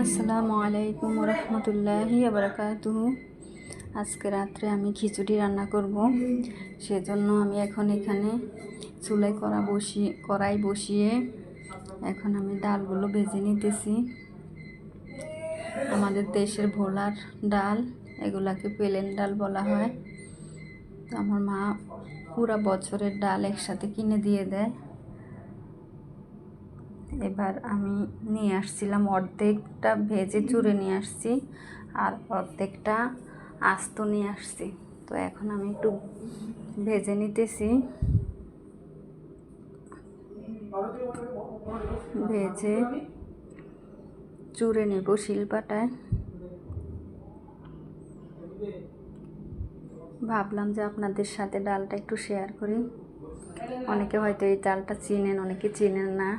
আসসালামু আলাইকুম রহমতুল্লাহি বারাকাতুহু। আজকে রাত্রে আমি খিচুড়ি রান্না করব, সেজন্য আমি এখন এখানে চুলায় কড়াই বসিয়ে এখন আমি ডালগুলো ভেজে নিতেছি। আমাদের দেশের ভোলার ডাল, এগুলাকে প্লেন ডাল বলা হয়। তো আমার মা পুরা বছরের ডাল একসাথে কিনে দিয়ে দেয়। এবার আমি নিয়ে আসছিলাম, অর্ধেকটা ভেজে চুড়ে নিয়ে আসছি আর অর্ধেকটা আস্ত নিয়ে আসছি। তো এখন আমি একটু ভেজে নিতেছি। ভেজে চুড়ে নেব শিলপাটায়। ভাবলাম যে আপনাদের সাথে ডালটা একটু শেয়ার করি। অনেকে হয়তো এই ডালটা চিনেন, অনেকে চিনেন না।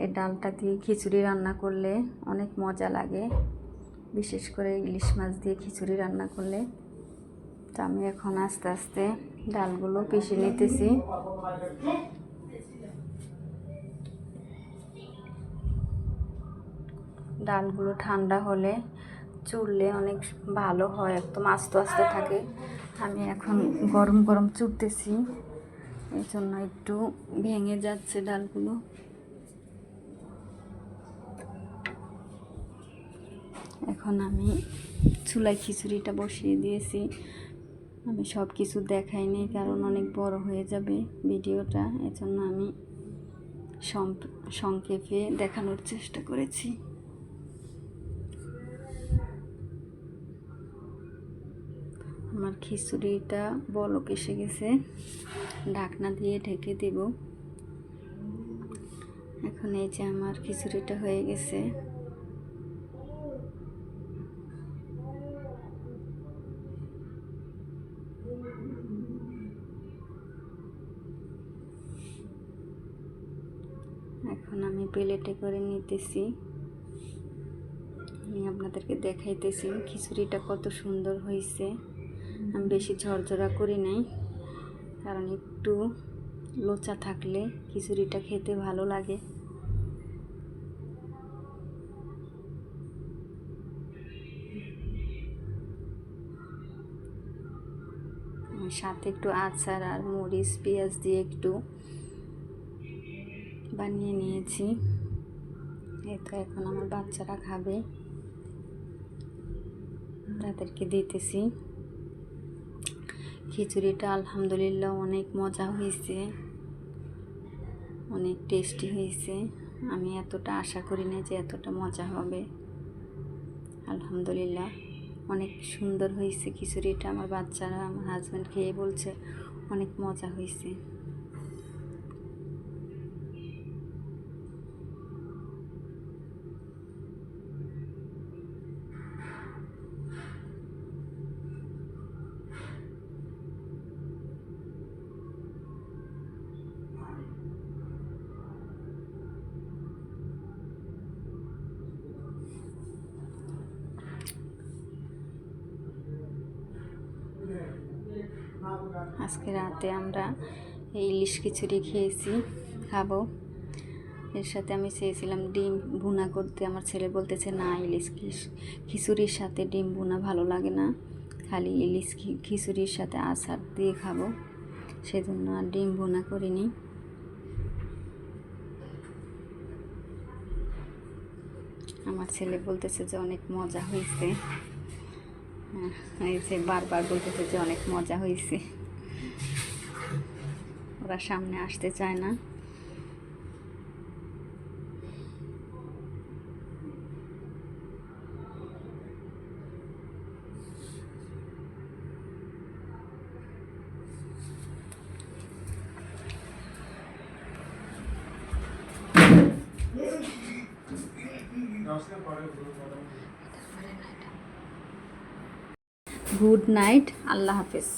এই ডালটা দিয়ে খিচুড়ি রান্না করলে অনেক মজা লাগে, বিশেষ করে ইলিশ মাছ দিয়ে খিচুড়ি রান্না করলে। তো আমি এখন আস্তে আস্তে ডালগুলো পিষে নিতেছি। ডালগুলো ঠান্ডা হলে চুড়লে অনেক ভালো হয়, একদম আস্তে আস্তে থাকে। আমি এখন গরম গরম চুড়তেছি, এই জন্য একটু ভেঙে যাচ্ছে ডালগুলো। এখন আমি চুলায় খিচুড়িটা বসিয়ে দিয়েছি। আমি সব কিছু দেখাইনি, কারণ অনেক বড় হয়ে যাবে ভিডিওটা, এজন্য আমি সংক্ষেপে দেখানোর চেষ্টা করেছি। আমার খিচুড়িটা বলক এসে গেছে, ঢাকনা দিয়ে ঢেকে দেব। এখন এই যে আমার খিচুড়িটা হয়ে গেছে। এখন আমি প্লেটে করে নিতেছি, আমি আপনাদেরকে দেখাইতেছি খিচুড়িটা কত সুন্দর হয়েছে। আমি বেশি ঝরঝরা করি নাই, কারণ একটু লোচা থাকলে খিচুড়িটা খেতে ভালো লাগে। সাথে একটু আচার আর মরিচ পেঁয়াজ দিয়ে একটু বানিয়ে নিয়েছি। এই তো এখন আমার বাচ্চারা খাবে, তাদেরকে দিতেছি। খিচুড়িটা আলহামদুলিল্লাহ অনেক মজা হয়েছে, অনেক টেস্টি হয়েছে। আমি এতটা আশা করি না যে এতটা মজা হবে। আলহামদুলিল্লাহ অনেক সুন্দর হয়েছে খিচুড়িটা। আমার বাচ্চারা, আমার হাজব্যান্ড খেয়ে বলছে অনেক মজা হয়েছে। আজকে রাতে আমরা এই ইলিশ খিচুড়ি খাবো। এর সাথে আমি চেয়েছিলাম ডিম ভুনা করতে, আমার ছেলে বলতেছে না, ইলিশ খিচুড়ির সাথে ডিম ভুনা ভালো লাগে না, খালি ইলিশ খিচুড়ির সাথে আচার দিয়ে খাবো। সেজন্য আর ডিম ভুনা করিনি। আমার ছেলে বলতেছে যে অনেক মজা হয়েছে, এই যে বারবার বলতেছে যে অনেক মজা হয়েছে। ওরা সামনে আসতে চায় না। গুড নাইট, আল্লাহ হাফেজ।